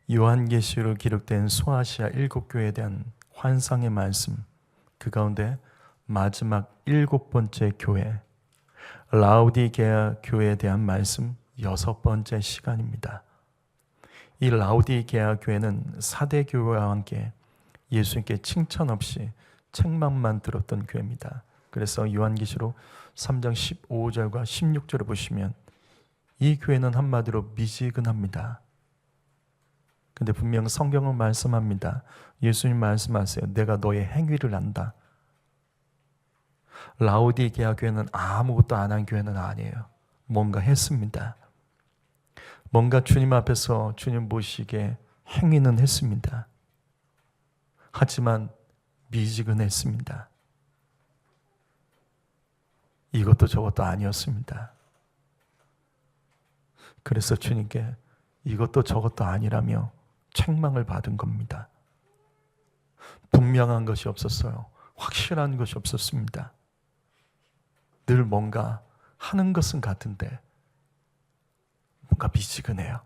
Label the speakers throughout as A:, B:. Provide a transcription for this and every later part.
A: 요한계시로 기록된 소아시아 7교회에 대한 환상의 말씀, 그 가운데 마지막 7번째 교회, 라우디게아 교회에 대한 말씀 6번째 시간입니다. 이 라우디게아 교회는 4대 교회와 함께 예수님께 칭찬 없이 책망만 들었던 교회입니다. 그래서 요한계시록 3장 15절과 16절을 보시면 이 교회는 한마디로 미지근합니다. 근데 분명 성경은 말씀합니다. 예수님 말씀하세요. 내가 너의 행위를 안다. 라우디게아 교회는 아무것도 안 한 교회는 아니에요. 뭔가 했습니다. 뭔가 주님 앞에서 주님 보시기에 행위는 했습니다. 하지만 미지근했습니다. 이것도 저것도 아니었습니다. 그래서 주님께 이것도 저것도 아니라며 책망을 받은 겁니다. 분명한 것이 없었어요. 확실한 것이 없었습니다. 늘 뭔가 하는 것은 같은데 뭔가 미지근해요.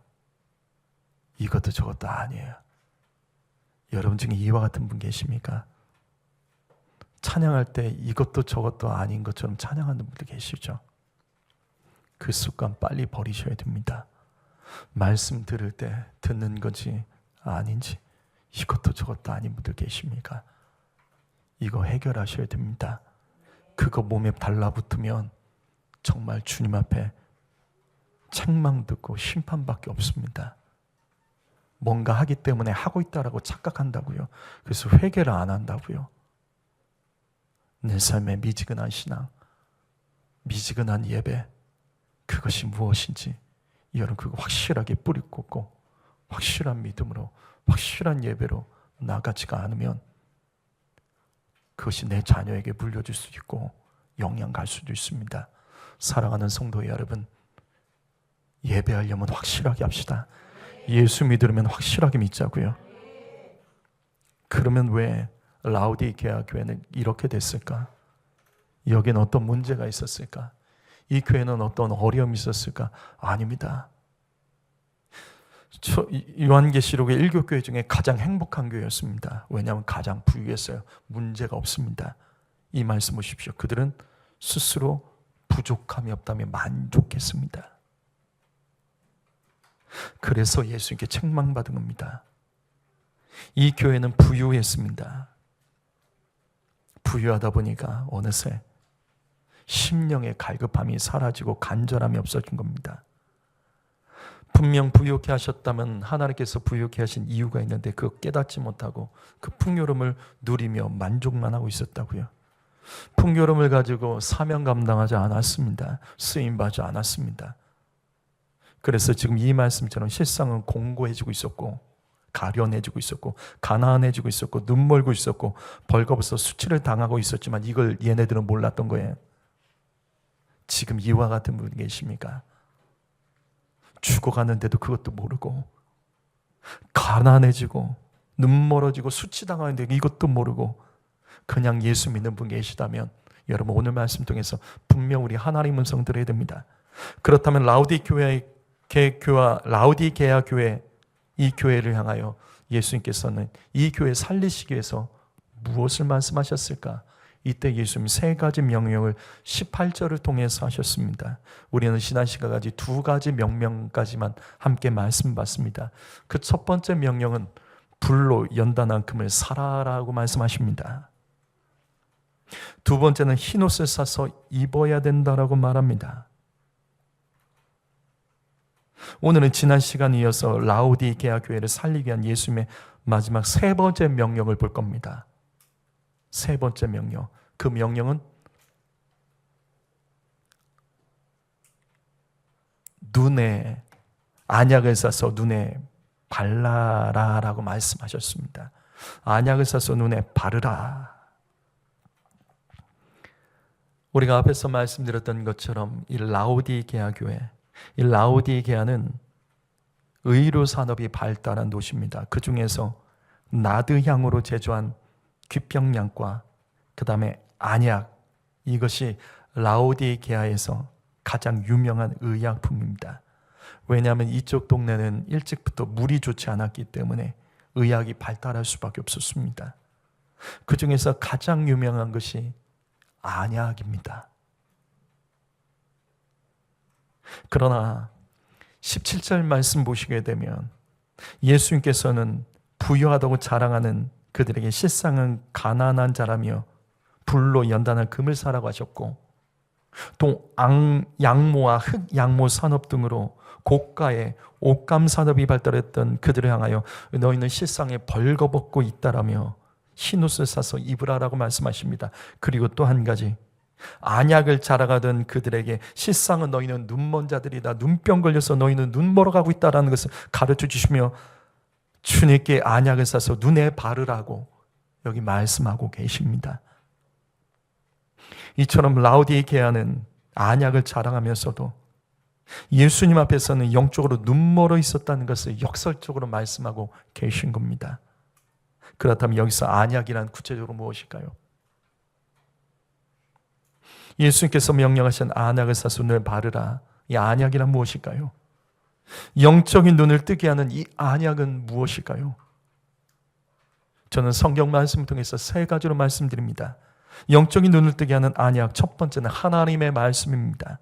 A: 이것도 저것도 아니에요. 여러분 중에 이와 같은 분 계십니까? 찬양할 때 이것도 저것도 아닌 것처럼 찬양하는 분들 계시죠? 그 습관 빨리 버리셔야 됩니다. 말씀 들을 때 듣는 건지 아닌지 이것도 저것도 아닌 분들 계십니까? 이거 해결하셔야 됩니다. 그거 몸에 달라붙으면 정말 주님 앞에 책망 듣고 심판밖에 없습니다. 뭔가 하기 때문에 하고 있다라고 착각한다고요. 그래서 회개를 안 한다고요. 내 삶에 미지근한 신앙, 미지근한 예배, 그것이 무엇인지 여러분 그거 확실하게 뿌리 꽂고 확실한 믿음으로 확실한 예배로 나가지가 않으면 그것이 내 자녀에게 물려줄 수 있고 영향 갈 수도 있습니다. 사랑하는 성도 여러분, 예배하려면 확실하게 합시다. 예수 믿으려면 확실하게 믿자고요. 그러면 왜 라우디게아 교회는 이렇게 됐을까? 여기는 어떤 문제가 있었을까? 이 교회는 어떤 어려움이 있었을까? 아닙니다. 요한계시록의 7교회 중에 가장 행복한 교회였습니다. 왜냐하면 가장 부유했어요. 문제가 없습니다. 이 말씀 보십시오. 그들은 스스로 부족함이 없다며 만족했습니다. 그래서 예수님께 책망받은 겁니다. 이 교회는 부유했습니다. 부유하다 보니까 어느새 심령의 갈급함이 사라지고 간절함이 없어진 겁니다. 분명 부유케 하셨다면 하나님께서 부유케 하신 이유가 있는데 그거 깨닫지 못하고 그 풍요로움을 누리며 만족만 하고 있었다고요. 풍요로움을 가지고 사명 감당하지 않았습니다. 쓰임받지 않았습니다. 그래서 지금 이 말씀처럼 실상은 공고해지고 있었고 가련해지고 있었고 가난해지고 있었고 눈멀고 있었고 벌거벗어 수치를 당하고 있었지만 이걸 얘네들은 몰랐던 거예요. 지금 이와 같은 분이 계십니까? 죽어가는데도 그것도 모르고 가난해지고 눈멀어지고 수치당하는데 이것도 모르고 그냥 예수 믿는 분 계시다면 여러분 오늘 말씀 통해서 분명 우리 하나님 음성 들어야 됩니다. 그렇다면 라우디게아 교회 이 교회를 향하여 예수님께서는 이 교회 살리시기 위해서 무엇을 말씀하셨을까? 이때 예수님 3가지 명령을 18절을 통해서 하셨습니다. 우리는 지난 시간까지 2가지 명령까지만 함께 말씀받습니다. 그 첫 번째 명령은 불로 연단한 금을 살아라고 말씀하십니다. 두 번째는 흰옷을 사서 입어야 된다라고 말합니다. 오늘은 지난 시간에 이어서 라우디게아 교회를 살리기 위한 예수님의 마지막 3번째 명령을 볼 겁니다. 3번째 명령. 그 명령은 눈에 안약을 사서 눈에 발라라라고 말씀하셨습니다. 안약을 사서 눈에 바르라. 우리가 앞에서 말씀드렸던 것처럼 이 라우디게아 교회, 이 라우디게아는 의류 산업이 발달한 도시입니다. 그 중에서 나드향으로 제조한 귀병약과 그 다음에 안약, 이것이 라우디게아에서 가장 유명한 의약품입니다. 왜냐하면 이쪽 동네는 일찍부터 물이 좋지 않았기 때문에 의학이 발달할 수밖에 없었습니다. 그 중에서 가장 유명한 것이 안약입니다. 그러나 17절 말씀 보시게 되면 예수님께서는 부유하다고 자랑하는 그들에게 실상은 가난한 자라며 불로 연단한 금을 사라고 하셨고, 또 양모와 흑양모 산업 등으로 고가의 옷감 산업이 발달했던 그들을 향하여 너희는 실상에 벌거벗고 있다라며 흰옷을 사서 입으라라고 말씀하십니다. 그리고 또 한 가지, 안약을 자랑하던 그들에게 실상은 너희는 눈먼 자들이다, 눈병 걸려서 너희는 눈 멀어가고 있다라는 것을 가르쳐 주시며 주님께 안약을 사서 눈에 바르라고 여기 말씀하고 계십니다. 이처럼 라오디게아는 안약을 자랑하면서도 예수님 앞에서는 영적으로 눈멀어 있었다는 것을 역설적으로 말씀하고 계신 겁니다. 그렇다면 여기서 안약이란 구체적으로 무엇일까요? 예수님께서 명령하신 안약을 사서 눈에 바르라. 이 안약이란 무엇일까요? 영적인 눈을 뜨게 하는 이 안약은 무엇일까요? 저는 성경 말씀을 통해서 세 가지로 말씀드립니다. 영적인 눈을 뜨게 하는 안약, 첫 번째는 하나님의 말씀입니다.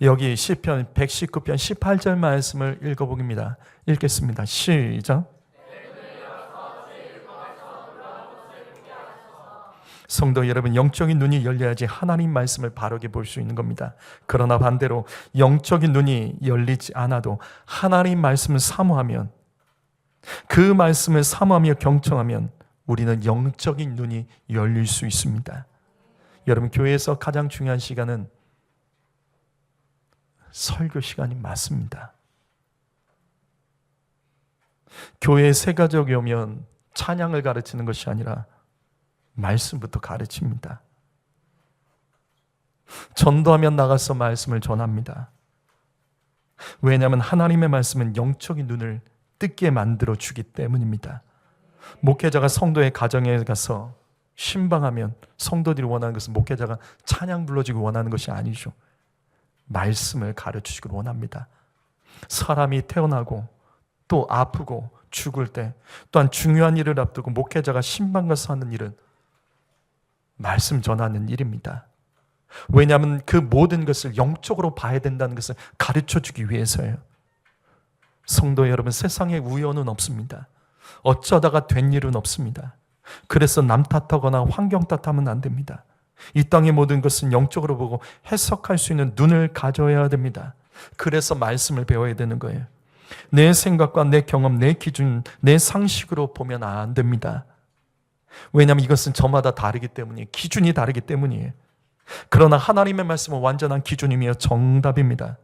A: 여기 시편 119편 18절 말씀을 읽어보겠습니다. 읽겠습니다. 시작. 성도 여러분, 영적인 눈이 열려야지 하나님 말씀을 바르게 볼 수 있는 겁니다. 그러나 반대로 영적인 눈이 열리지 않아도 하나님 말씀을 사모하면, 그 말씀을 사모하며 경청하면 우리는 영적인 눈이 열릴 수 있습니다. 여러분, 교회에서 가장 중요한 시간은 설교 시간이 맞습니다. 교회에 새 가족이 오면 찬양을 가르치는 것이 아니라 말씀부터 가르칩니다. 전도하면 나가서 말씀을 전합니다. 왜냐하면 하나님의 말씀은 영적인 눈을 뜨게 만들어 주기 때문입니다. 목회자가 성도의 가정에 가서 신방하면 성도들이 원하는 것은 목회자가 찬양 불러주기 원하는 것이 아니죠. 말씀을 가르치기를 원합니다. 사람이 태어나고 또 아프고 죽을 때, 또한 중요한 일을 앞두고 목회자가 신방 가서 하는 일은 말씀 전하는 일입니다. 왜냐하면 그 모든 것을 영적으로 봐야 된다는 것을 가르쳐주기 위해서예요. 성도 여러분, 세상에 우연은 없습니다. 어쩌다가 된 일은 없습니다. 그래서 남 탓하거나 환경 탓하면 안 됩니다. 이 땅의 모든 것은 영적으로 보고 해석할 수 있는 눈을 가져야 됩니다. 그래서 말씀을 배워야 되는 거예요. 내 생각과 내 경험, 내 기준, 내 상식으로 보면 안 됩니다. 왜냐하면 이것은 저마다 다르기 때문이에요. 기준이 다르기 때문이에요. 그러나 하나님의 말씀은 완전한 기준이며 정답입니다.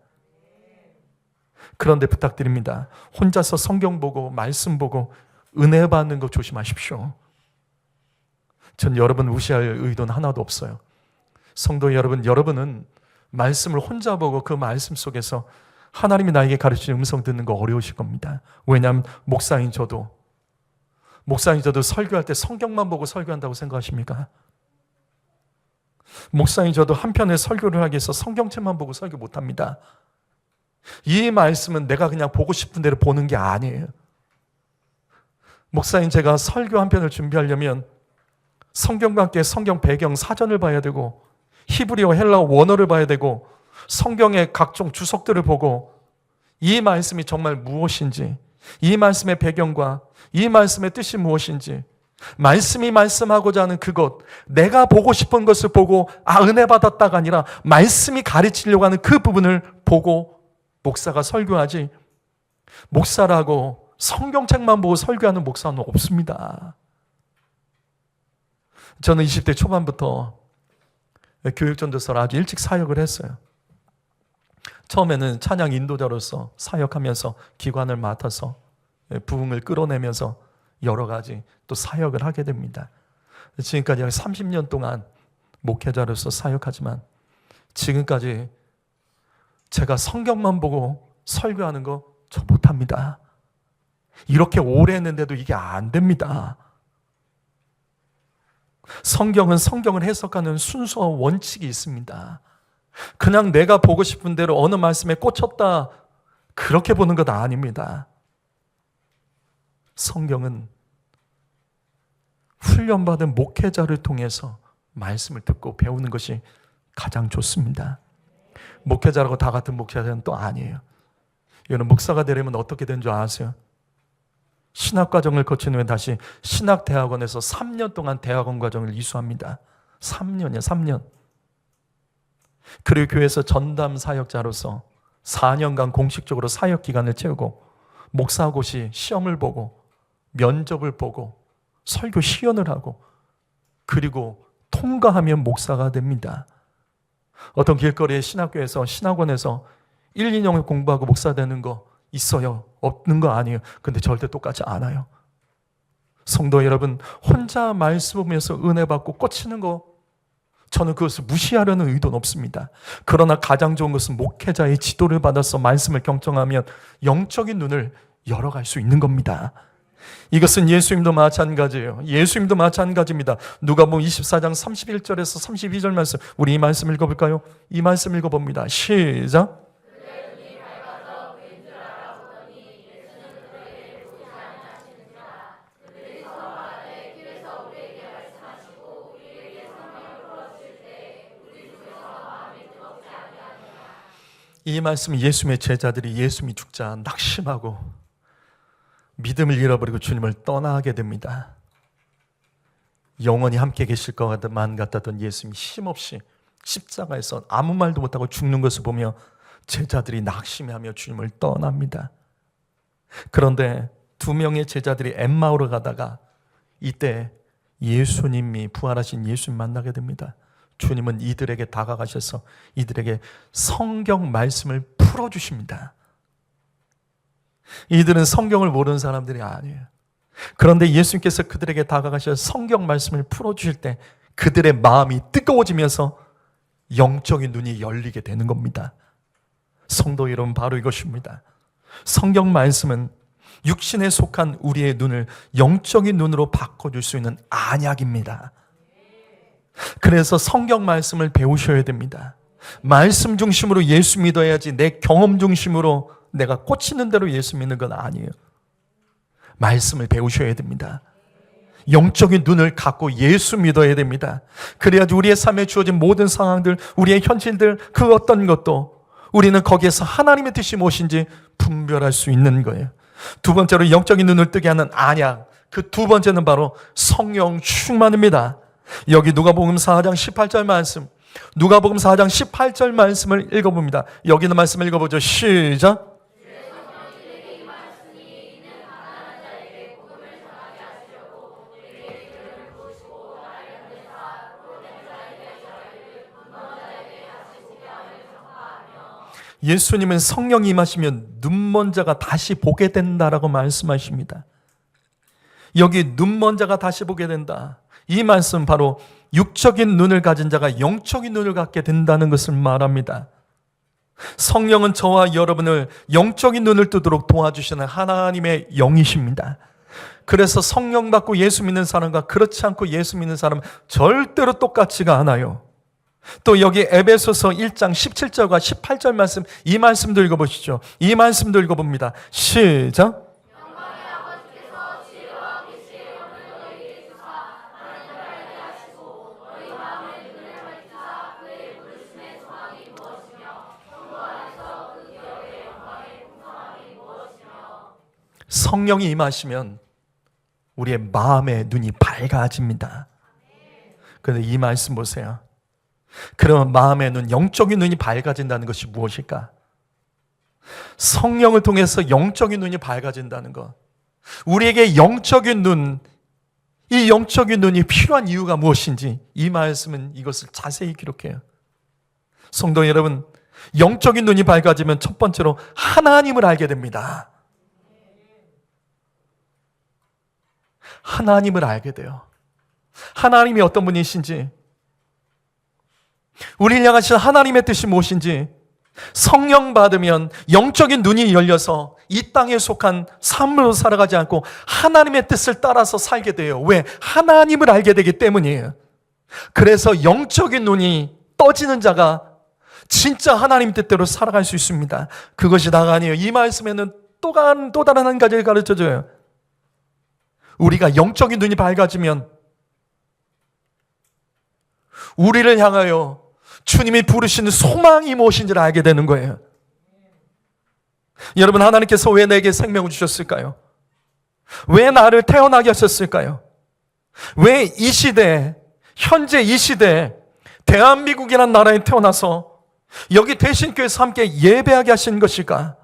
A: 그런데 부탁드립니다. 혼자서 성경 보고 말씀 보고 은혜 받는 거 조심하십시오. 전 여러분 무시할 의도는 하나도 없어요. 성도 여러분, 여러분은 말씀을 혼자 보고 그 말씀 속에서 하나님이 나에게 가르치는 음성 듣는 거 어려우실 겁니다. 왜냐하면 목사인 저도 설교할 때 성경만 보고 설교한다고 생각하십니까? 목사인 저도 한편의 설교를 하기 위해서 성경책만 보고 설교 못합니다. 이 말씀은 내가 그냥 보고 싶은 대로 보는 게 아니에요. 목사인 제가 설교 한 편을 준비하려면 성경과 함께 성경 배경 사전을 봐야 되고, 히브리어 헬라어 원어를 봐야 되고, 성경의 각종 주석들을 보고 이 말씀이 정말 무엇인지, 이 말씀의 배경과 이 말씀의 뜻이 무엇인지, 말씀이 말씀하고자 하는 그것, 내가 보고 싶은 것을 보고 은혜 받았다가 아니라 말씀이 가르치려고 하는 그 부분을 보고 목사가 설교하지, 목사라고 성경책만 보고 설교하는 목사는 없습니다. 저는 20대 초반부터 교육전도서를 아주 일찍 사역을 했어요. 처음에는 찬양 인도자로서 사역하면서 기관을 맡아서 부흥을 끌어내면서 여러 가지 또 사역을 하게 됩니다. 지금까지 약 30년 동안 목회자로서 사역하지만 지금까지 제가 성경만 보고 설교하는 거 저 못합니다. 이렇게 오래 했는데도 이게 안 됩니다. 성경은 성경을 해석하는 순서와 원칙이 있습니다. 그냥 내가 보고 싶은 대로 어느 말씀에 꽂혔다, 그렇게 보는 것 아닙니다. 성경은 훈련받은 목회자를 통해서 말씀을 듣고 배우는 것이 가장 좋습니다. 목회자라고 다 같은 목회자는 또 아니에요. 여러분, 목사가 되려면 어떻게 된 줄 아세요? 신학과정을 거친 후에 다시 신학대학원에서 3년 동안 대학원 과정을 이수합니다. 3년이요, 3년. 그리고 교회에서 전담 사역자로서 4년간 공식적으로 사역 기간을 채우고 목사고시 시험을 보고 면접을 보고 설교 시연을 하고 그리고 통과하면 목사가 됩니다. 어떤 길거리의 신학교에서 신학원에서 1, 2년을 공부하고 목사 되는 거 있어요? 없는 거 아니에요. 근데 절대 똑같지 않아요. 성도 여러분, 혼자 말씀 보면서 은혜 받고 꽂히는 거, 저는 그것을 무시하려는 의도는 없습니다. 그러나 가장 좋은 것은 목회자의 지도를 받아서 말씀을 경청하면 영적인 눈을 열어갈 수 있는 겁니다. 이것은 예수님도 마찬가지예요. 예수님도 마찬가지입니다. 누가복음 24장 31절에서 32절 말씀, 우리 이 말씀 읽어볼까요? 이 말씀 읽어봅니다. 시작. 이 말씀은 예수님의 제자들이 예수님이 죽자 낙심하고 믿음을 잃어버리고 주님을 떠나게 됩니다. 영원히 함께 계실 것만 같았던 예수님이 힘없이 십자가에서 아무 말도 못하고 죽는 것을 보며 제자들이 낙심하며 주님을 떠납니다. 그런데 2명의 제자들이 엠마오로 가다가 이때 예수님이 부활하신 예수님 만나게 됩니다. 주님은 이들에게 다가가셔서 이들에게 성경 말씀을 풀어주십니다. 이들은 성경을 모르는 사람들이 아니에요. 그런데 예수님께서 그들에게 다가가셔서 성경 말씀을 풀어주실 때 그들의 마음이 뜨거워지면서 영적인 눈이 열리게 되는 겁니다. 성도 여러분, 바로 이것입니다. 성경 말씀은 육신에 속한 우리의 눈을 영적인 눈으로 바꿔줄 수 있는 안약입니다. 그래서 성경 말씀을 배우셔야 됩니다. 말씀 중심으로 예수 믿어야지 내 경험 중심으로 내가 꽂히는 대로 예수 믿는 건 아니에요. 말씀을 배우셔야 됩니다. 영적인 눈을 갖고 예수 믿어야 됩니다. 그래야지 우리의 삶에 주어진 모든 상황들, 우리의 현실들, 그 어떤 것도 우리는 거기에서 하나님의 뜻이 무엇인지 분별할 수 있는 거예요. 두 번째로 영적인 눈을 뜨게 하는 안약, 그 두 번째는 바로 성령 충만입니다. 여기 누가복음 4장 18절 말씀, 누가복음 4장 18절 말씀을 읽어봅니다. 여기 있는 말씀 읽어보죠. 시작. 예수님은 성령이 임하시면 눈먼 자가 다시 보게 된다라고 말씀하십니다. 여기 눈먼 자가 다시 보게 된다. 이 말씀 바로 육적인 눈을 가진 자가 영적인 눈을 갖게 된다는 것을 말합니다. 성령은 저와 여러분을 영적인 눈을 뜨도록 도와주시는 하나님의 영이십니다. 그래서 성령 받고 예수 믿는 사람과 그렇지 않고 예수 믿는 사람은 절대로 똑같지가 않아요. 또 여기 에베소서 1장 17절과 18절 말씀, 이 말씀도 읽어보시죠. 이 말씀도 읽어봅니다. 시작. 성령이 임하시면 우리의 마음의 눈이 밝아집니다. 그런데 이 말씀 보세요. 그러면 마음의 눈, 영적인 눈이 밝아진다는 것이 무엇일까? 성령을 통해서 영적인 눈이 밝아진다는 것. 우리에게 영적인 눈, 이 영적인 눈이 필요한 이유가 무엇인지 이 말씀은 이것을 자세히 기록해요. 성도 여러분, 영적인 눈이 밝아지면 첫 번째로 하나님을 알게 됩니다. 하나님을 알게 돼요. 하나님이 어떤 분이신지, 우리를 향하신 하나님의 뜻이 무엇인지, 성령 받으면 영적인 눈이 열려서 이 땅에 속한 삶으로 살아가지 않고 하나님의 뜻을 따라서 살게 돼요. 왜? 하나님을 알게 되기 때문이에요. 그래서 영적인 눈이 떠지는 자가 진짜 하나님 뜻대로 살아갈 수 있습니다. 그것이 다가 아니에요. 이 말씀에는 또 다른 한 가지를 가르쳐줘요. 우리가 영적인 눈이 밝아지면 우리를 향하여 주님이 부르시는 소망이 무엇인지를 알게 되는 거예요. 여러분, 하나님께서 왜 내게 생명을 주셨을까요? 왜 나를 태어나게 하셨을까요? 왜 이 시대에, 현재 이 시대에 대한민국이라는 나라에 태어나서 여기 대신교회에서 함께 예배하게 하신 것일까?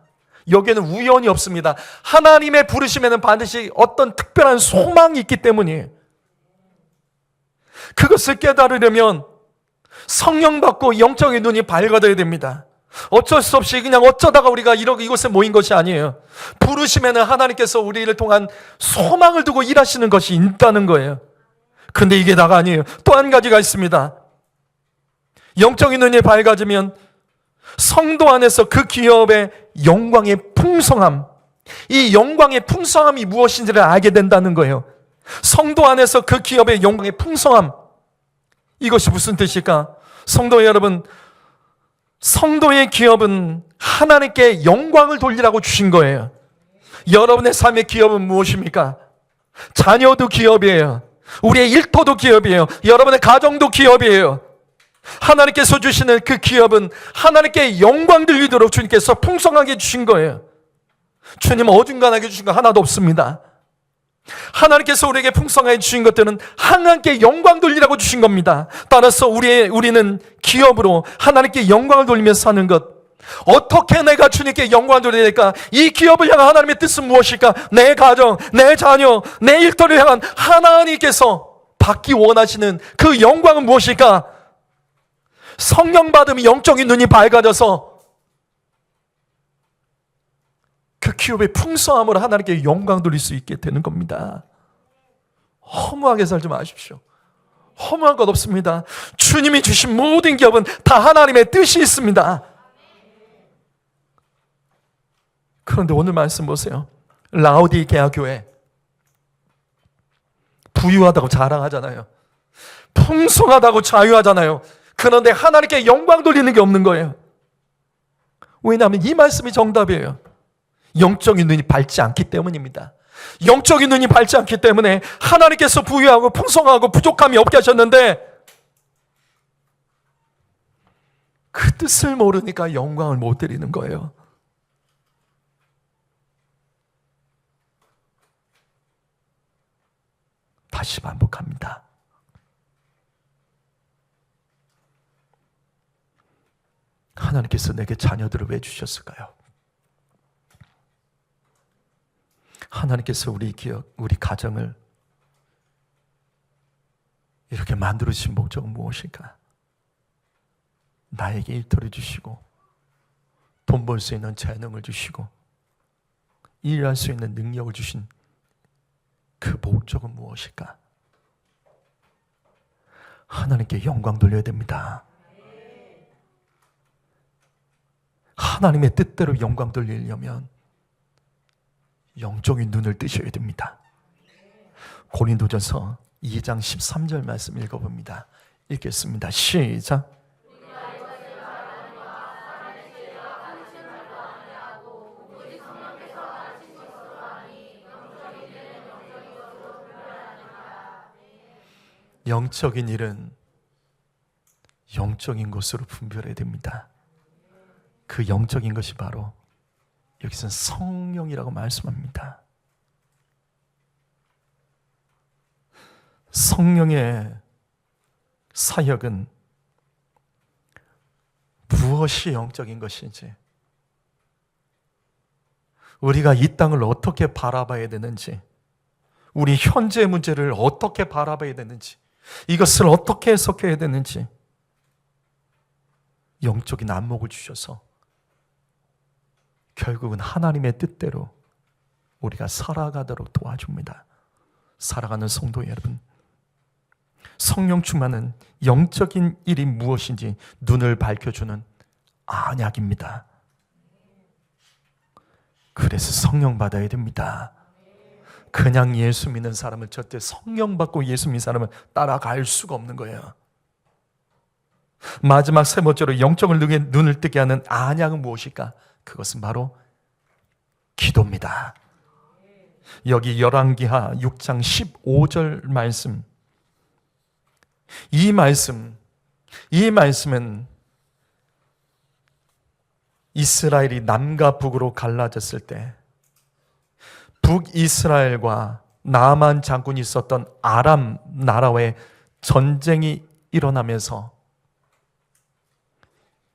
A: 여기에는 우연이 없습니다. 하나님의 부르심에는 반드시 어떤 특별한 소망이 있기 때문이에요. 그것을 깨달으려면 성령 받고 영적인 눈이 밝아져야 됩니다. 어쩔 수 없이 그냥 어쩌다가 우리가 이곳에 모인 것이 아니에요. 부르심에는 하나님께서 우리를 통한 소망을 두고 일하시는 것이 있다는 거예요. 근데 이게 다가 아니에요. 또 한 가지가 있습니다. 영적인 눈이 밝아지면 성도 안에서 그 기업의 영광의 풍성함, 이 영광의 풍성함이 무엇인지를 알게 된다는 거예요. 성도 안에서 그 기업의 영광의 풍성함, 이것이 무슨 뜻일까? 성도 여러분, 성도의 기업은 하나님께 영광을 돌리라고 주신 거예요. 여러분의 삶의 기업은 무엇입니까? 자녀도 기업이에요. 우리의 일터도 기업이에요. 여러분의 가정도 기업이에요. 하나님께서 주시는 그 기업은 하나님께 영광 돌리도록 주님께서 풍성하게 주신 거예요. 주님은 어중간하게 주신 거 하나도 없습니다. 하나님께서 우리에게 풍성하게 주신 것들은 하나님께 영광 돌리라고 주신 겁니다. 따라서 우리는 기업으로 하나님께 영광을 돌리면서 사는 것. 어떻게 내가 주님께 영광을 돌려야 될까? 이 기업을 향한 하나님의 뜻은 무엇일까? 내 가정, 내 자녀, 내 일터를 향한 하나님께서 받기 원하시는 그 영광은 무엇일까? 성령 받으면 영적인 눈이 밝아져서 그 기업의 풍성함으로 하나님께 영광 돌릴 수 있게 되는 겁니다. 허무하게 살지 마십시오. 허무한 것 없습니다. 주님이 주신 모든 기업은 다 하나님의 뜻이 있습니다. 그런데 오늘 말씀 보세요. 라오디게아 교회 부유하다고 자랑하잖아요. 풍성하다고 자유하잖아요. 그런데 하나님께 영광 돌리는 게 없는 거예요. 왜냐하면 이 말씀이 정답이에요. 영적인 눈이 밝지 않기 때문입니다. 영적인 눈이 밝지 않기 때문에 하나님께서 부유하고 풍성하고 부족함이 없게 하셨는데 그 뜻을 모르니까 영광을 못 드리는 거예요. 다시 반복합니다. 하나님께서 내게 자녀들을 왜 주셨을까요? 하나님께서 우리 기업, 우리 가정을 이렇게 만들어주신 목적은 무엇일까? 나에게 일터를 주시고 돈 벌 수 있는 재능을 주시고 일할 수 있는 능력을 주신 그 목적은 무엇일까? 하나님께 영광 돌려야 됩니다. 하나님의 뜻대로 영광 돌리려면 영적인 눈을 뜨셔야 됩니다. 고린도전서 2장 13절 말씀 읽어봅니다. 읽겠습니다. 시작. 영적인 일은 영적인 것으로 분별해야 됩니다. 그 영적인 것이 바로 여기서는 성령이라고 말씀합니다. 성령의 사역은 무엇이 영적인 것인지, 우리가 이 땅을 어떻게 바라봐야 되는지, 우리 현재 문제를 어떻게 바라봐야 되는지, 이것을 어떻게 해석해야 되는지 영적인 안목을 주셔서 결국은 하나님의 뜻대로 우리가 살아가도록 도와줍니다. 살아가는 성도 여러분, 성령 충만은 영적인 일이 무엇인지 눈을 밝혀주는 안약입니다. 그래서 성령 받아야 됩니다. 그냥 예수 믿는 사람은 절대 성령 받고 예수 믿는 사람은 따라갈 수가 없는 거예요. 마지막 세 번째로 영적을 눈을 뜨게 하는 안약은 무엇일까? 그것은 바로 기도입니다. 여기 열왕기하 6장 15절 말씀, 이 말씀은 이스라엘이 남과 북으로 갈라졌을 때 북이스라엘과 나아만 장군이 있었던 아람 나라와의 전쟁이 일어나면서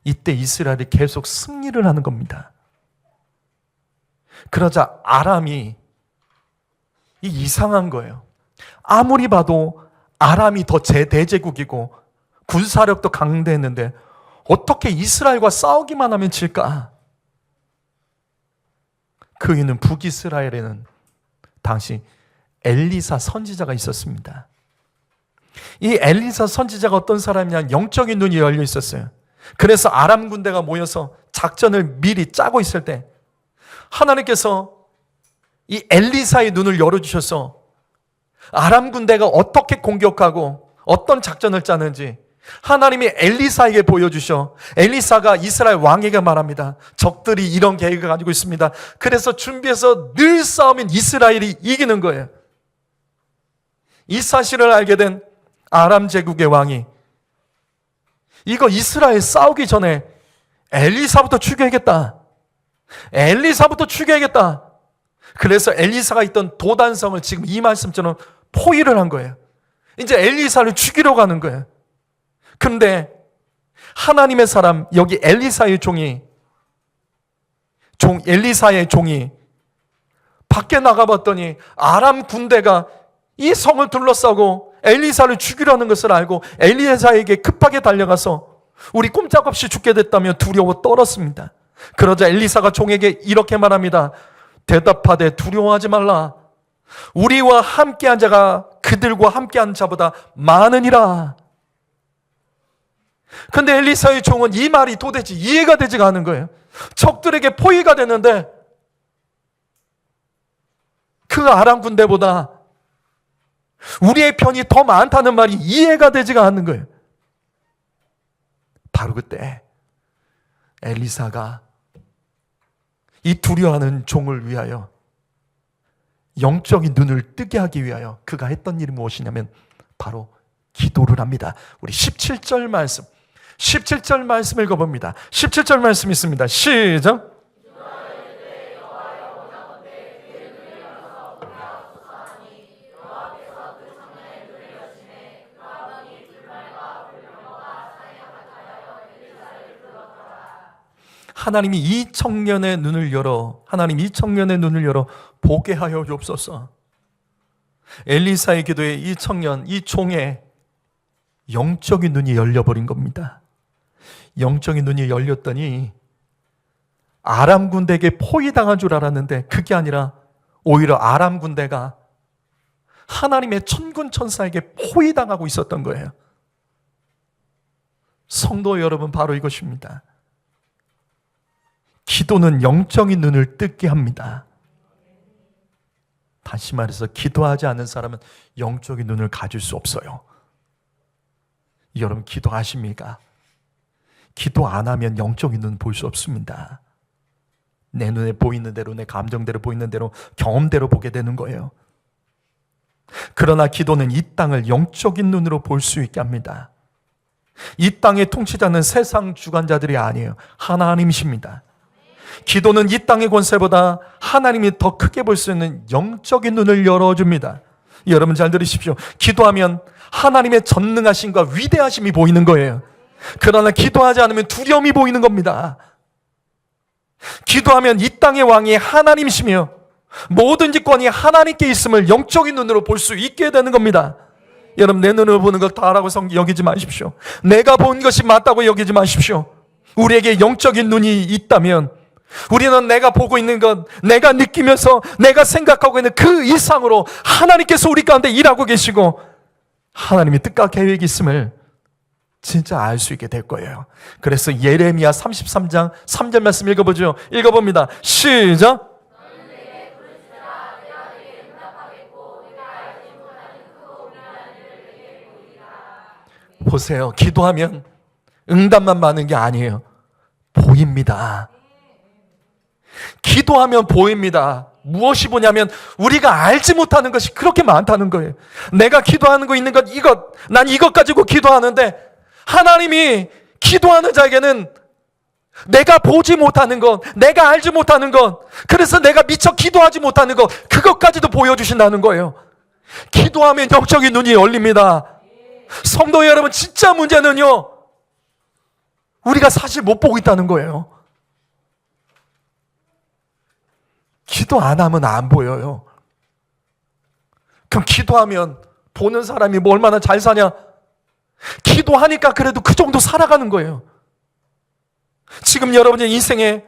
A: 이때 이스라엘이 계속 승리를 하는 겁니다. 그러자 아람이 이상한 거예요. 아무리 봐도 아람이 더 대제국이고 군사력도 강대했는데 어떻게 이스라엘과 싸우기만 하면 질까? 그 이유는 북이스라엘에는 당시 엘리사 선지자가 있었습니다. 이 엘리사 선지자가 어떤 사람이냐, 영적인 눈이 열려 있었어요. 그래서 아람 군대가 모여서 작전을 미리 짜고 있을 때 하나님께서 이 엘리사의 눈을 열어주셔서 아람 군대가 어떻게 공격하고 어떤 작전을 짜는지 하나님이 엘리사에게 보여주셔. 엘리사가 이스라엘 왕에게 말합니다. 적들이 이런 계획을 가지고 있습니다. 그래서 준비해서 늘 싸우면 이스라엘이 이기는 거예요. 이 사실을 알게 된 아람 제국의 왕이 이거 이스라엘 싸우기 전에 엘리사부터 죽여야겠다. 엘리사부터 죽여야겠다. 그래서 엘리사가 있던 도단성을 지금 이 말씀처럼 포위를 한 거예요. 이제 엘리사를 죽이러 가는 거예요. 근데 하나님의 사람, 여기 엘리사의 종이 밖에 나가봤더니 아람 군대가 이 성을 둘러싸고 엘리사를 죽이려는 것을 알고 엘리사에게 급하게 달려가서 우리 꼼짝없이 죽게 됐다며 두려워 떨었습니다. 그러자 엘리사가 종에게 이렇게 말합니다. 대답하되 두려워하지 말라. 우리와 함께한 자가 그들과 함께한 자보다 많으니라. 근데 엘리사의 종은 이 말이 도대체 이해가 되지가 않은 거예요. 적들에게 포위가 됐는데 그 아람 군대보다 우리의 편이 더 많다는 말이 이해가 되지가 않는 거예요. 바로 그때 엘리사가 이 두려워하는 종을 위하여 영적인 눈을 뜨게 하기 위하여 그가 했던 일이 무엇이냐면 바로 기도를 합니다. 우리 17절 말씀 17절 말씀 읽어봅니다. 17절 말씀 있습니다. 시작. 하나님이 이 청년의 눈을 열어 보게 하여 주옵소서. 엘리사의 기도에 이 청년, 이 종의 영적인 눈이 열려버린 겁니다. 영적인 눈이 열렸더니 아람 군대에게 포위당한 줄 알았는데 그게 아니라 오히려 아람 군대가 하나님의 천군 천사에게 포위당하고 있었던 거예요. 성도 여러분, 바로 이것입니다. 기도는 영적인 눈을 뜨게 합니다. 다시 말해서 기도하지 않는 사람은 영적인 눈을 가질 수 없어요. 여러분 기도하십니까? 기도 안 하면 영적인 눈 볼 수 없습니다. 내 눈에 보이는 대로, 내 감정대로 보이는 대로, 경험대로 보게 되는 거예요. 그러나 기도는 이 땅을 영적인 눈으로 볼 수 있게 합니다. 이 땅의 통치자는 세상 주관자들이 아니에요. 하나님이십니다. 기도는 이 땅의 권세보다 하나님이 더 크게 볼 수 있는 영적인 눈을 열어줍니다. 여러분 잘 들으십시오. 기도하면 하나님의 전능하심과 위대하심이 보이는 거예요. 그러나 기도하지 않으면 두려움이 보이는 겁니다. 기도하면 이 땅의 왕이 하나님이시며 모든 직권이 하나님께 있음을 영적인 눈으로 볼 수 있게 되는 겁니다. 여러분 내 눈으로 보는 것 다라고 여기지 마십시오. 내가 본 것이 맞다고 여기지 마십시오. 우리에게 영적인 눈이 있다면 우리는 내가 보고 있는 것, 내가 느끼면서 내가 생각하고 있는 그 이상으로 하나님께서 우리 가운데 일하고 계시고 하나님의 뜻과 계획이 있음을 진짜 알 수 있게 될 거예요. 그래서 예레미야 33장 3절 말씀 읽어보죠. 읽어봅니다. 시작. 보세요. 기도하면 응답만 받는 게 아니에요. 보입니다. 기도하면 보입니다. 무엇이 보냐면 우리가 알지 못하는 것이 그렇게 많다는 거예요. 내가 기도하는 거 있는 것, 난 이것 가지고 기도하는데 하나님이 기도하는 자에게는 내가 보지 못하는 것, 내가 알지 못하는 것, 그래서 내가 미처 기도하지 못하는 것, 그것까지도 보여주신다는 거예요. 기도하면 영적인 눈이 열립니다. 성도 여러분, 진짜 문제는요, 우리가 사실 못 보고 있다는 거예요. 기도 안 하면 안 보여요. 그럼 기도하면 보는 사람이 뭐 얼마나 잘 사냐? 기도하니까 그래도 그 정도 살아가는 거예요. 지금 여러분의 인생에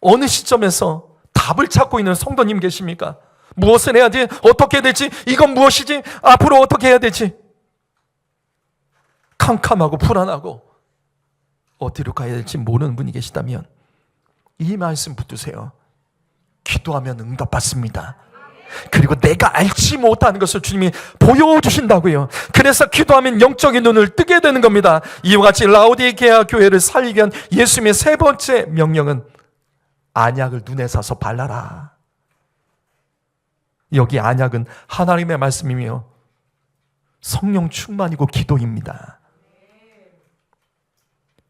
A: 어느 시점에서 답을 찾고 있는 성도님 계십니까? 무엇을 해야 돼? 어떻게 해야 될지? 이건 무엇이지? 앞으로 어떻게 해야 될지? 캄캄하고 불안하고 어디로 가야 될지 모르는 분이 계시다면 이 말씀 붙드세요. 기도하면 응답받습니다. 그리고 내가 알지 못하는 것을 주님이 보여주신다고요. 그래서 기도하면 영적인 눈을 뜨게 되는 겁니다. 이와 같이 라오디게아 교회를 살리기 위한 예수님의 세 번째 명령은 안약을 눈에 사서 발라라. 여기 안약은 하나님의 말씀이며 성령 충만이고 기도입니다.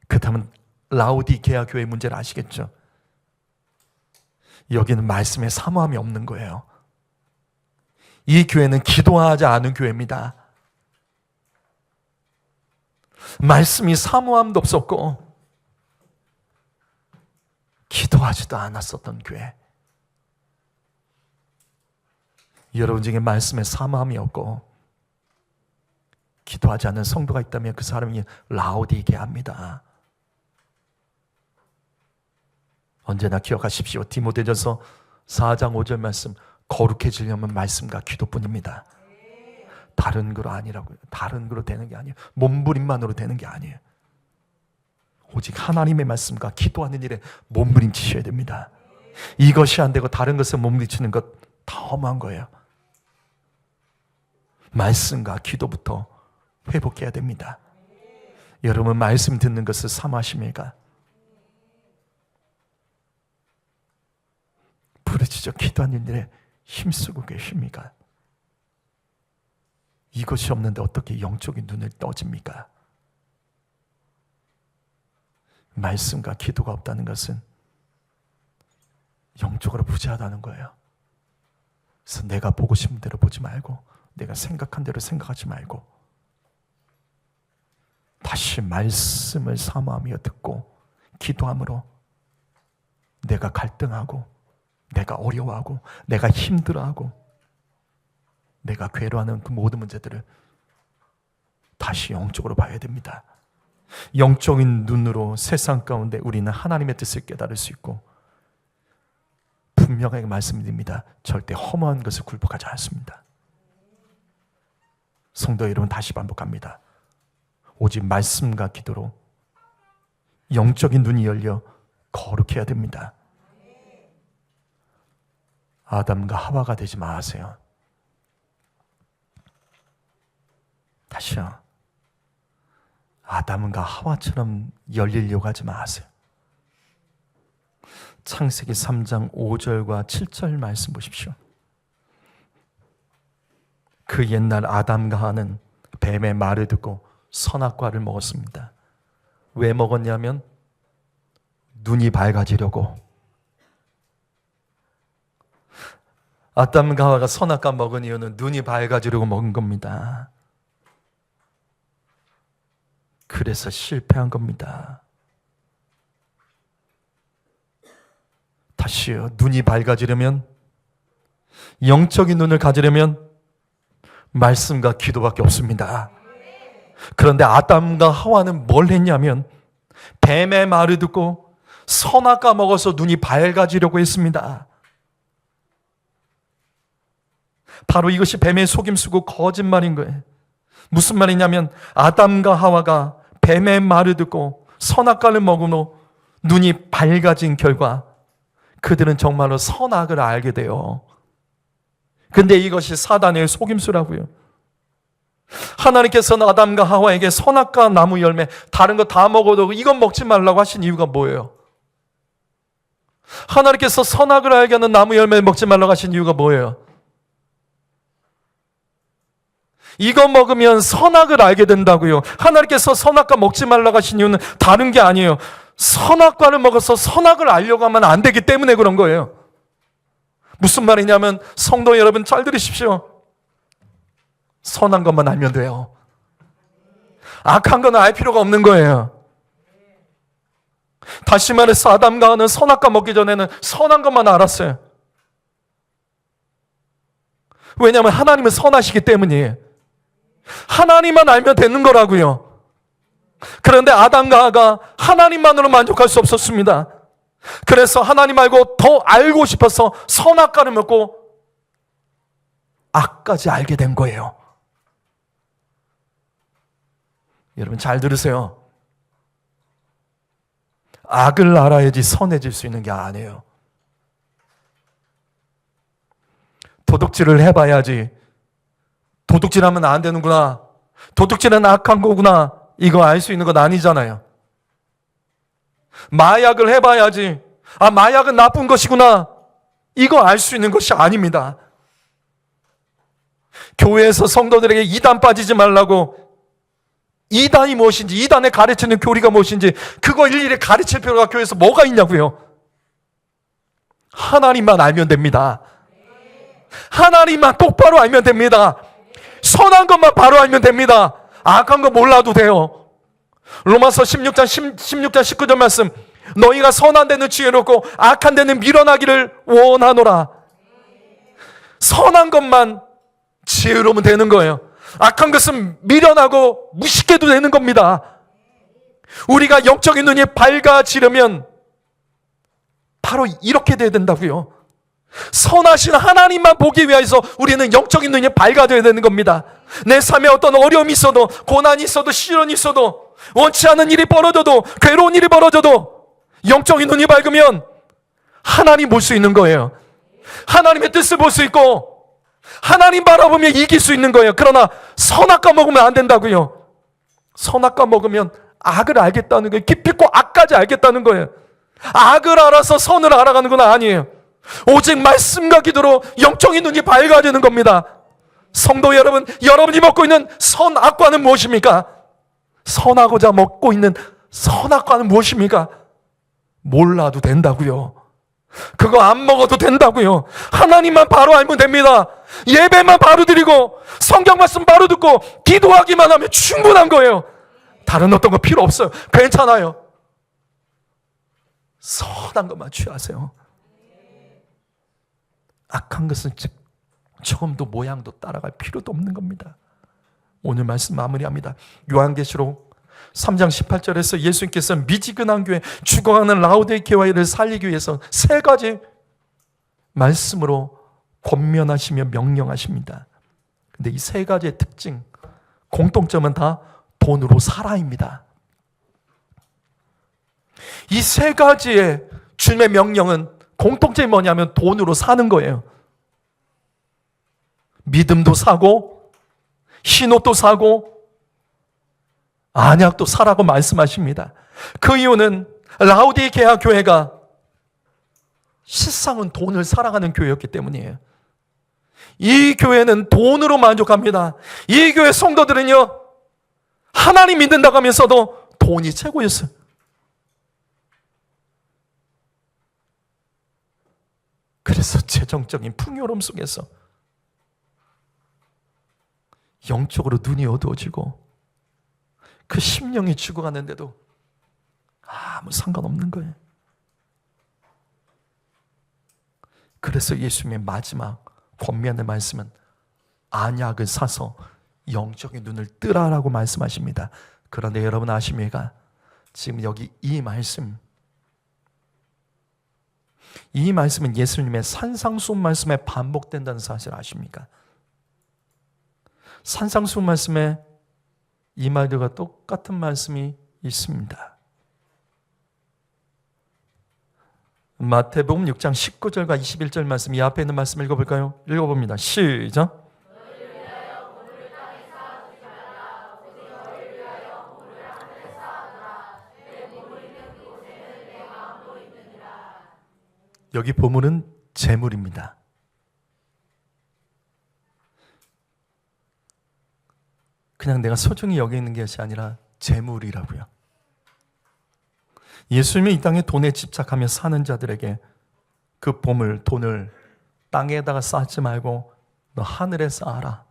A: 그렇다면 라오디게아 교회의 문제를 아시겠죠? 여기는 말씀에 사모함이 없는 거예요. 이 교회는 기도하지 않은 교회입니다. 말씀이 사모함도 없었고 기도하지도 않았었던 교회. 여러분 중에 말씀에 사모함이 없고 기도하지 않는 성도가 있다면 그 사람이 라오디게아입니다. 언제나 기억하십시오. 디모데전서 4장 5절 말씀, 거룩해지려면 말씀과 기도뿐입니다. 다른 거로 아니라고요. 다른 거로 되는 게 아니에요. 몸부림만으로 되는 게 아니에요. 오직 하나님의 말씀과 기도하는 일에 몸부림치셔야 됩니다. 이것이 안 되고 다른 것에 몸부림치는 것 다 험한 거예요. 말씀과 기도부터 회복해야 됩니다. 여러분 말씀 듣는 것을 사모하십니까? 부르짖어 기도하는 일에 힘쓰고 계십니까? 이것이 없는데 어떻게 영적인 눈을 떠집니까? 말씀과 기도가 없다는 것은 영적으로 부재하다는 거예요. 그래서 내가 보고 싶은 대로 보지 말고 내가 생각한 대로 생각하지 말고 다시 말씀을 사모하며 듣고 기도함으로 내가 갈등하고 내가 어려워하고 내가 힘들어하고 내가 괴로워하는 그 모든 문제들을 다시 영적으로 봐야 됩니다. 영적인 눈으로 세상 가운데 우리는 하나님의 뜻을 깨달을 수 있고 분명하게 말씀드립니다. 절대 허무한 것을 굴복하지 않습니다. 성도 여러분 다시 반복합니다. 오직 말씀과 기도로 영적인 눈이 열려 거룩해야 됩니다. 아담과 하와가 되지 마세요. 다시요. 아담과 하와처럼 열리려고 하지 마세요. 창세기 3장 5절과 7절 말씀 보십시오. 그 옛날 아담과 하와는 뱀의 말을 듣고 선악과를 먹었습니다. 왜 먹었냐면 눈이 밝아지려고. 아담과 하와가 선악과 먹은 이유는 눈이 밝아지려고 먹은 겁니다. 그래서 실패한 겁니다. 다시요. 눈이 밝아지려면, 영적인 눈을 가지려면 말씀과 기도밖에 없습니다. 그런데 아담과 하와는 뭘 했냐면 뱀의 말을 듣고 선악과 먹어서 눈이 밝아지려고 했습니다. 바로 이것이 뱀의 속임수고 거짓말인 거예요. 무슨 말이냐면 아담과 하와가 뱀의 말을 듣고 선악과를 먹음으로 눈이 밝아진 결과 그들은 정말로 선악을 알게 돼요. 근데 이것이 사단의 속임수라고요. 하나님께서는 아담과 하와에게 선악과 나무 열매 다른 거 다 먹어도 이건 먹지 말라고 하신 이유가 뭐예요? 하나님께서 선악을 알게 하는 나무 열매 먹지 말라고 하신 이유가 뭐예요? 이거 먹으면 선악을 알게 된다고요. 하나님께서 선악과 먹지 말라고 하신 이유는 다른 게 아니에요. 선악과를 먹어서 선악을 알려고 하면 안 되기 때문에 그런 거예요. 무슨 말이냐면 성도 여러분 잘 들으십시오. 선한 것만 알면 돼요. 악한 건 알 필요가 없는 거예요. 다시 말해서 아담과 하와는 선악과 먹기 전에는 선한 것만 알았어요. 왜냐하면 하나님은 선하시기 때문이에요. 하나님만 알면 되는 거라고요. 그런데 아담과 하와가 하나님만으로 만족할 수 없었습니다. 그래서 하나님 말고 더 알고 싶어서 선악과를 먹고 악까지 알게 된 거예요. 여러분 잘 들으세요. 악을 알아야지 선해질 수 있는 게 아니에요. 도둑질을 해봐야지 도둑질하면 안 되는구나, 도둑질은 악한 거구나, 이거 알 수 있는 건 아니잖아요. 마약을 해봐야지 마약은 나쁜 것이구나, 이거 알 수 있는 것이 아닙니다. 교회에서 성도들에게 이단 빠지지 말라고 이단이 무엇인지, 이단에 가르치는 교리가 무엇인지 그거 일일이 가르칠 필요가 교회에서 뭐가 있냐고요. 하나님만 알면 됩니다. 하나님만 똑바로 알면 됩니다. 선한 것만 바로 알면 됩니다. 악한 거 몰라도 돼요. 로마서 16장 19절 말씀, 너희가 선한 데는 지혜롭고 악한 데는 밀어나기를 원하노라. 선한 것만 지혜로우면 되는 거예요. 악한 것은 미련하고 무식해도 되는 겁니다. 우리가 영적인 눈이 밝아지려면 바로 이렇게 돼야 된다고요. 선하신 하나님만 보기 위해서 우리는 영적인 눈이 밝아져야 되는 겁니다. 내 삶에 어떤 어려움이 있어도, 고난이 있어도, 시련이 있어도, 원치 않은 일이 벌어져도, 괴로운 일이 벌어져도 영적인 눈이 밝으면 하나님 볼 수 있는 거예요. 하나님의 뜻을 볼 수 있고 하나님 바라보며 이길 수 있는 거예요. 그러나 선악과 먹으면 안 된다고요. 선악과 먹으면 악을 알겠다는 거예요. 기필코 악까지 알겠다는 거예요. 악을 알아서 선을 알아가는 건 아니에요. 오직 말씀과 기도로 영적인 눈이 밝아지는 겁니다. 성도 여러분, 여러분이 먹고 있는 선악과는 무엇입니까? 선하고자 먹고 있는 선악과는 무엇입니까? 몰라도 된다고요. 그거 안 먹어도 된다고요. 하나님만 바로 알면 됩니다. 예배만 바로 드리고 성경 말씀 바로 듣고 기도하기만 하면 충분한 거예요. 다른 어떤 거 필요 없어요. 괜찮아요. 선한 것만 취하세요. 악한 것은 조금도 모양도 따라갈 필요도 없는 겁니다. 오늘 말씀 마무리합니다. 요한계시록 3장 18절에서 예수님께서 미지근한 교회, 죽어가는 라오디게아를 살리기 위해서 세 가지 말씀으로 권면하시며 명령하십니다. 근데 이 세 가지의 특징, 공통점은 다 돈으로 사라입니다. 이 세 가지의 주님의 명령은 공통점이 뭐냐면 돈으로 사는 거예요. 믿음도 사고, 흰옷도 사고, 안약도 사라고 말씀하십니다. 그 이유는 라오디게아 교회가 실상은 돈을 살아가는 교회였기 때문이에요. 이 교회는 돈으로 만족합니다. 이 교회 성도들은요, 하나님 믿는다고 하면서도 돈이 최고였어요. 그래서 재정적인 풍요로움 속에서 영적으로 눈이 어두워지고 그 심령이 죽어가는데도 아무 상관없는 거예요. 그래서 예수님의 마지막 권면의 말씀은 안약을 사서 영적인 눈을 뜨라라고 말씀하십니다. 그런데 여러분 아십니까? 지금 여기 이 말씀은 예수님의 산상수훈 말씀에 반복된다는 사실 아십니까? 산상수훈 말씀에 이 말들과 똑같은 말씀이 있습니다. 마태복음 6장 19절과 21절 말씀, 이 앞에 있는 말씀 읽어볼까요? 읽어봅니다. 시작. 여기 보물은 재물입니다. 그냥 내가 소중히 여기는 것이 아니라 재물이라고요. 예수님이 이 땅에 돈에 집착하며 사는 자들에게 그 보물, 돈을 땅에다가 쌓지 말고 너 하늘에 쌓아라.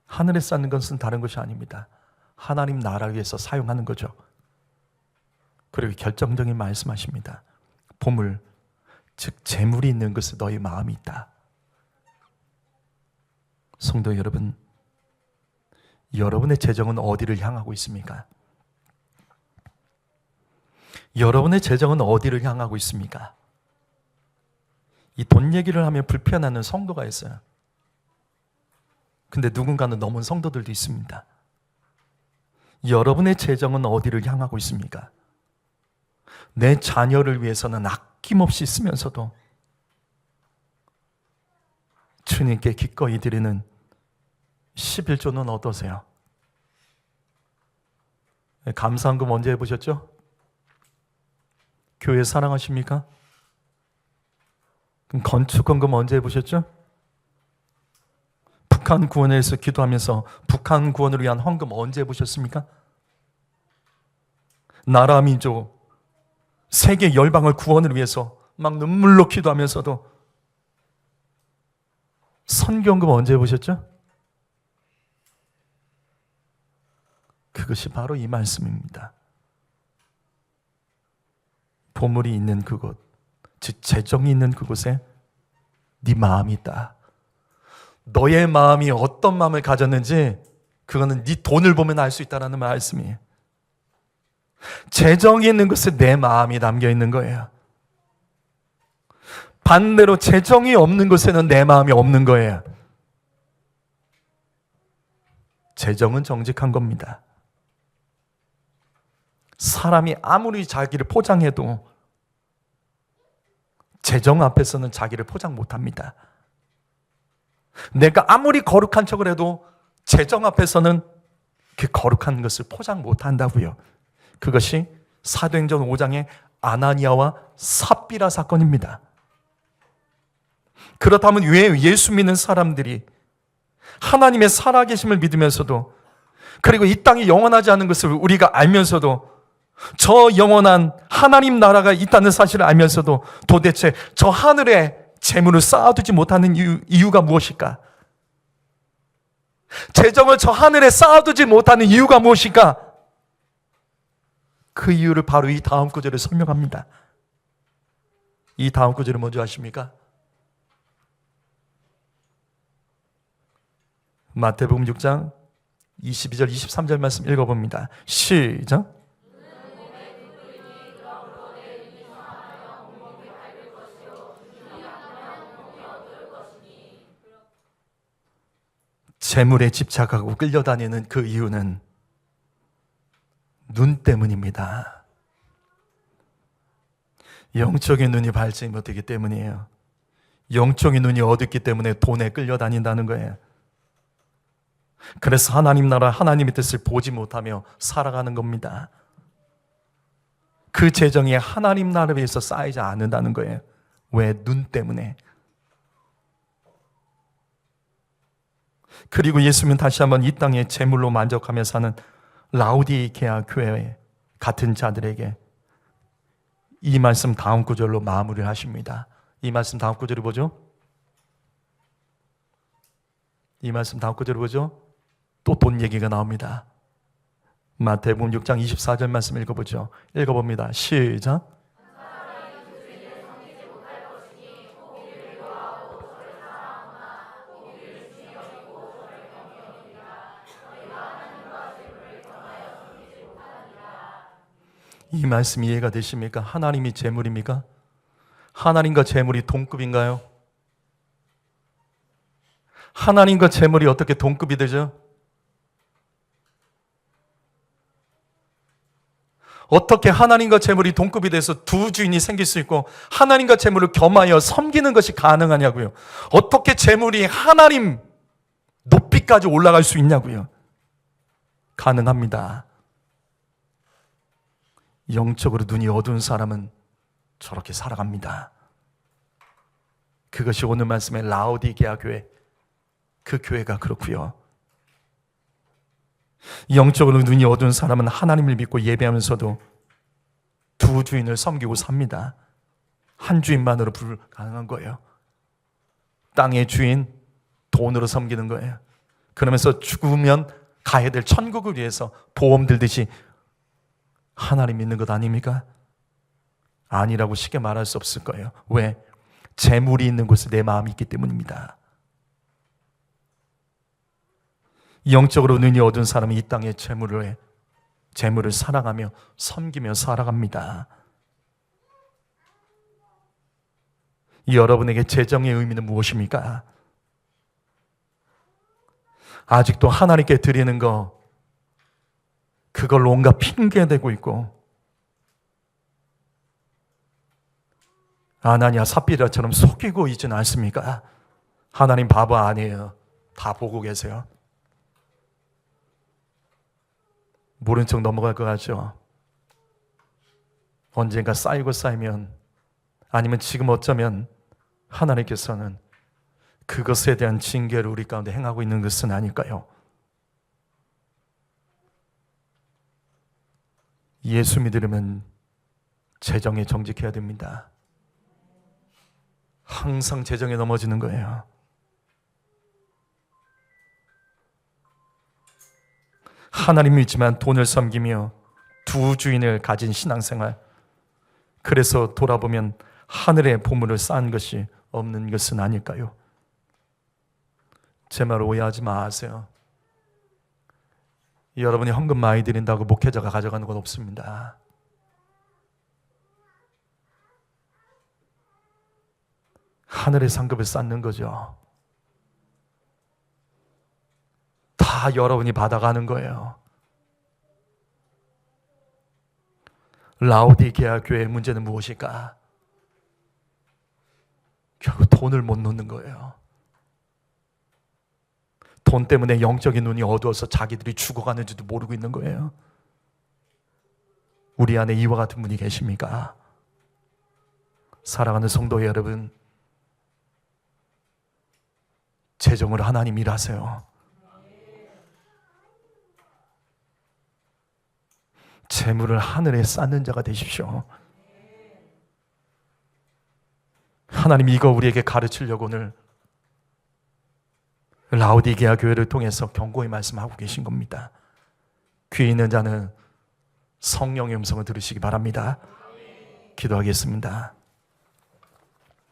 A: 하늘에 쌓는 것은 다른 것이 아닙니다. 하나님 나라를 위해서 사용하는 거죠. 그리고 결정적인 말씀하십니다. 보물, 즉 재물이 있는 것은 너희 마음이 있다. 성도 여러분, 여러분의 재정은 어디를 향하고 있습니까? 여러분의 재정은 어디를 향하고 있습니까? 이 돈 얘기를 하면 불편해하는 성도가 있어요. 근데 누군가는 넘은 성도들도 있습니다. 여러분의 재정은 어디를 향하고 있습니까? 내 자녀를 위해서는 아낌없이 쓰면서도 주님께 기꺼이 드리는 11조는 어떠세요? 감사헌금 언제 해보셨죠? 교회 사랑하십니까? 그럼 건축헌금 언제 해보셨죠? 북한 구원에 대해서 기도하면서 북한 구원을 위한 헌금 언제 해보셨습니까? 나라 민족 세계 열방을 구원을 위해서 막 눈물로 기도하면서도 선교헌금 언제 해보셨죠? 그것이 바로 이 말씀입니다. 보물이 있는 그곳, 즉 재정이 있는 그곳에 네 마음이 있다. 너의 마음이 어떤 마음을 가졌는지 그거는 네 돈을 보면 알 수 있다는 말씀이에요. 재정이 있는 곳에 내 마음이 담겨 있는 거예요. 반대로 재정이 없는 곳에는 내 마음이 없는 거예요. 재정은 정직한 겁니다. 사람이 아무리 자기를 포장해도 재정 앞에서는 자기를 포장 못합니다. 내가 아무리 거룩한 척을 해도 재정 앞에서는 그 거룩한 것을 포장 못한다고요. 그것이 사도행전 5장의 아나니아와 삽비라 사건입니다. 그렇다면 왜 예수 믿는 사람들이 하나님의 살아계심을 믿으면서도, 그리고 이 땅이 영원하지 않은 것을 우리가 알면서도, 저 영원한 하나님 나라가 있다는 사실을 알면서도 도대체 저 하늘에 재물을 쌓아두지 못하는 이유가 무엇일까? 재정을 저 하늘에 쌓아두지 못하는 이유가 무엇일까? 그 이유를 바로 이 다음 구절에 설명합니다. 이 다음 구절을 먼저 아십니까? 마태복음 6장 22절 23절 말씀 읽어봅니다. 시작. 재물에 집착하고 끌려다니는 그 이유는 눈 때문입니다. 영적인 눈이 밝지 못하기 때문이에요. 영적인 눈이 어둡기 때문에 돈에 끌려다닌다는 거예요. 그래서 하나님 나라, 하나님의 뜻을 보지 못하며 살아가는 겁니다. 그 재정이 하나님 나라를 위해서 쌓이지 않는다는 거예요. 왜? 눈 때문에. 그리고 예수님은 다시 한번 이 땅에 재물로 만족하며 사는 라우디게아 교회 같은 자들에게 이 말씀 다음 구절로 마무리를 하십니다. 이 말씀 다음 구절이 뭐죠? 이 말씀 다음 구절이 뭐죠? 또 돈 얘기가 나옵니다. 마태복음 6장 24절 말씀 읽어보죠. 읽어봅니다. 시작. 이 말씀 이해가 되십니까? 하나님이 재물입니까? 하나님과 재물이 동급인가요? 하나님과 재물이 어떻게 동급이 되죠? 어떻게 하나님과 재물이 동급이 돼서 두 주인이 생길 수 있고 하나님과 재물을 겸하여 섬기는 것이 가능하냐고요? 어떻게 재물이 하나님 높이까지 올라갈 수 있냐고요? 가능합니다. 영적으로 눈이 어두운 사람은 저렇게 살아갑니다. 그것이 오늘 말씀의 라오디게아 교회, 그 교회가 그렇고요. 영적으로 눈이 어두운 사람은 하나님을 믿고 예배하면서도 두 주인을 섬기고 삽니다. 한 주인만으로 불가능한 거예요. 땅의 주인, 돈으로 섬기는 거예요. 그러면서 죽으면 가야 될 천국을 위해서 보험 들듯이 하나님 믿는 것 아닙니까? 아니라고 쉽게 말할 수 없을 거예요. 왜? 재물이 있는 곳에 내 마음이 있기 때문입니다. 영적으로 눈이 어두운 사람은 이 땅의 재물을 사랑하며 섬기며 살아갑니다. 여러분에게 재정의 의미는 무엇입니까? 아직도 하나님께 드리는 거, 그걸로 온갖 핑계대고 있고, 아나니아 삽비라처럼 속이고 있지는 않습니까? 하나님 바보 아니에요. 다 보고 계세요. 모른 척 넘어갈 것 같죠? 언젠가 쌓이고 쌓이면, 아니면 지금 어쩌면 하나님께서는 그것에 대한 징계를 우리 가운데 행하고 있는 것은 아닐까요? 예수 믿으려면 재정에 정직해야 됩니다. 항상 재정에 넘어지는 거예요. 하나님 믿지만 돈을 섬기며 두 주인을 가진 신앙생활, 그래서 돌아보면 하늘의 보물을 쌓은 것이 없는 것은 아닐까요? 제 말 오해하지 마세요. 여러분이 헌금 많이 드린다고 목회자가 가져가는 건 없습니다. 하늘의 상급을 쌓는 거죠. 다 여러분이 받아가는 거예요. 라오디게아 교회의 문제는 무엇일까? 결국 돈을 못 놓는 거예요. 돈 때문에 영적인 눈이 어두워서 자기들이 죽어가는지도 모르고 있는 거예요. 우리 안에 이와 같은 분이 계십니까? 사랑하는 성도 여러분, 재정으로 하나님 일하세요. 재물을 하늘에 쌓는 자가 되십시오. 하나님 이거 우리에게 가르치려고 오늘 라오디게아 교회를 통해서 경고의 말씀하고 계신 겁니다. 귀 있는 자는 성령의 음성을 들으시기 바랍니다. 기도하겠습니다.